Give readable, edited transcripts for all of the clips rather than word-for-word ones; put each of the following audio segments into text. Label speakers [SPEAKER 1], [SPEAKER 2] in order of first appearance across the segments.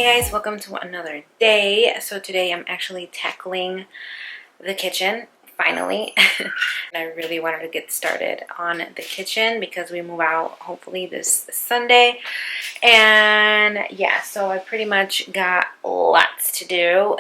[SPEAKER 1] Hey guys, welcome to another day. So today I'm actually tackling the kitchen, finally. And I really wanted to get started on the kitchen because we move out hopefully this Sunday. And yeah, so I pretty much got lots to do.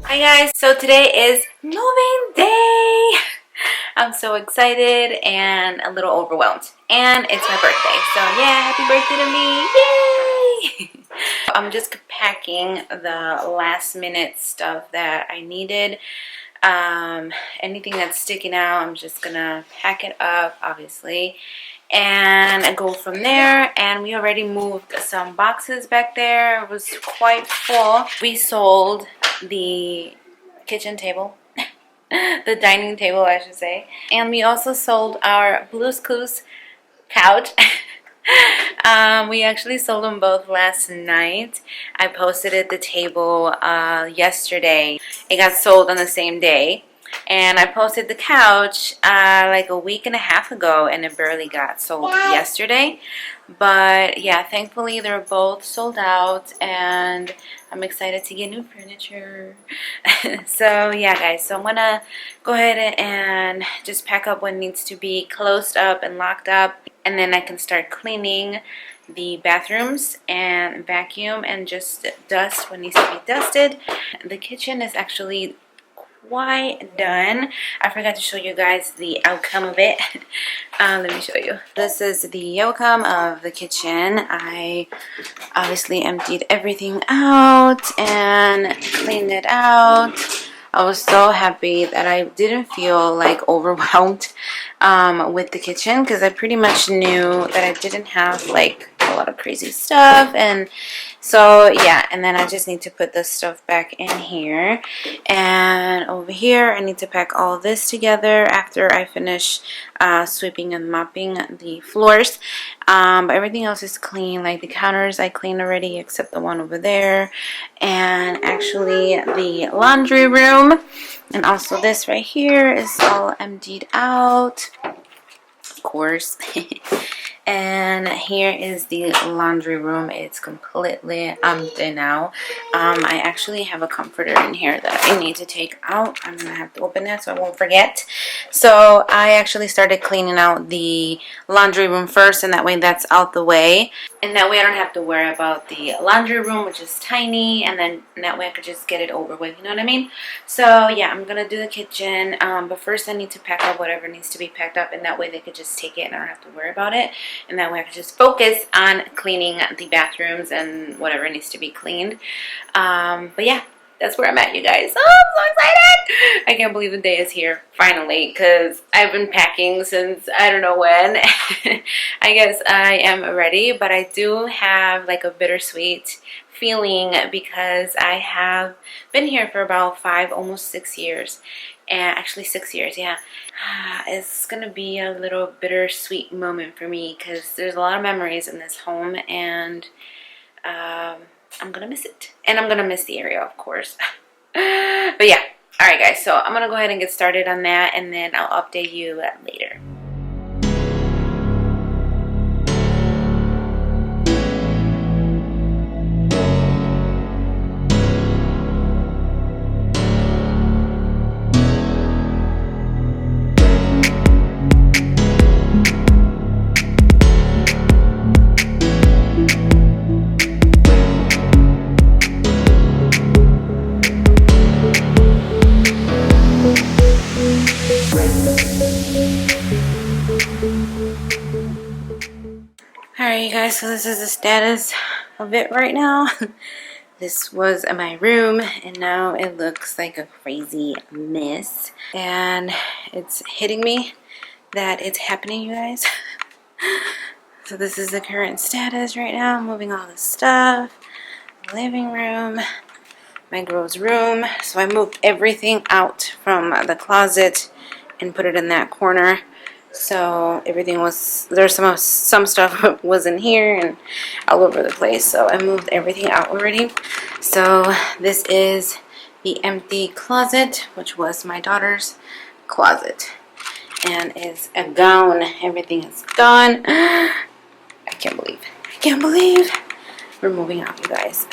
[SPEAKER 1] Hi guys, so today is moving day. I'm so excited and a little overwhelmed, and it's my birthday, so yeah, happy birthday to me. Yay! I'm just packing the last minute stuff that I needed. Anything that's sticking out, I'm just gonna pack it up, obviously, and go from there. And we already moved some boxes back there. It was quite full. We sold the kitchen table, the dining table I should say, and we also sold our Blue's Clues couch. We actually sold them both last night. I posted at the table yesterday. It got sold on the same day. And I posted the couch like a week and a half ago, and it barely got sold yesterday. But yeah, thankfully they're both sold out, and I'm excited to get new furniture. So yeah guys, so I'm gonna go ahead and just pack up what needs to be closed up and locked up, and then I can start cleaning the bathrooms and vacuum and just dust what needs to be dusted. The kitchen is actually quite done. I forgot to show you guys the outcome of it. Let me show you. This is the outcome of the kitchen. I obviously emptied everything out and cleaned it out. I was so happy that I didn't feel like overwhelmed with the kitchen, because I pretty much knew that I didn't have like a lot of crazy stuff. And so yeah, and then I just need to put this stuff back in here, and over here I need to pack all this together after I finish sweeping and mopping the floors. But everything else is clean, like the counters I cleaned already except the one over there, and actually the laundry room, and also this right here is all emptied out, of course. And here is the laundry room. It's completely empty now. I actually have a comforter in here that I need to take out. I'm gonna have to open that so I won't forget. So I actually started cleaning out the laundry room first, and that way that's out the way, and that way I don't have to worry about the laundry room, which is tiny, and then that way I could just get it over with, you know what I mean? So yeah, I'm gonna do the kitchen, but first I need to pack up whatever needs to be packed up, and that way they could just take it and I don't have to worry about it. And that way I can just focus on cleaning the bathrooms and whatever needs to be cleaned. But yeah, that's where I'm at, you guys. Oh, I'm so excited! I can't believe the day is here, finally, because I've been packing since I don't know when. I guess I am ready, but I do have like a bittersweet feeling because I have been here for about 5, almost 6 years. And actually 6 years, yeah. It's gonna be a little bittersweet moment for me because there's a lot of memories in this home, and I'm gonna miss it, and I'm gonna miss the area, of course. But yeah, all right guys, so I'm gonna go ahead and get started on that, and then I'll update you later. Alright you guys, so this is the status of it right now. This was my room, and now it looks like a crazy mess. And it's hitting me that it's happening, you guys. So this is the current status right now. I'm moving all this stuff. Living room, my girl's room. So I moved everything out from the closet and put it in that corner. So everything was, there's some stuff was in here and all over the place. So I moved everything out already. So this is the empty closet, which was my daughter's closet, and it's a gown. Everything is gone. I can't believe we're moving out, you guys.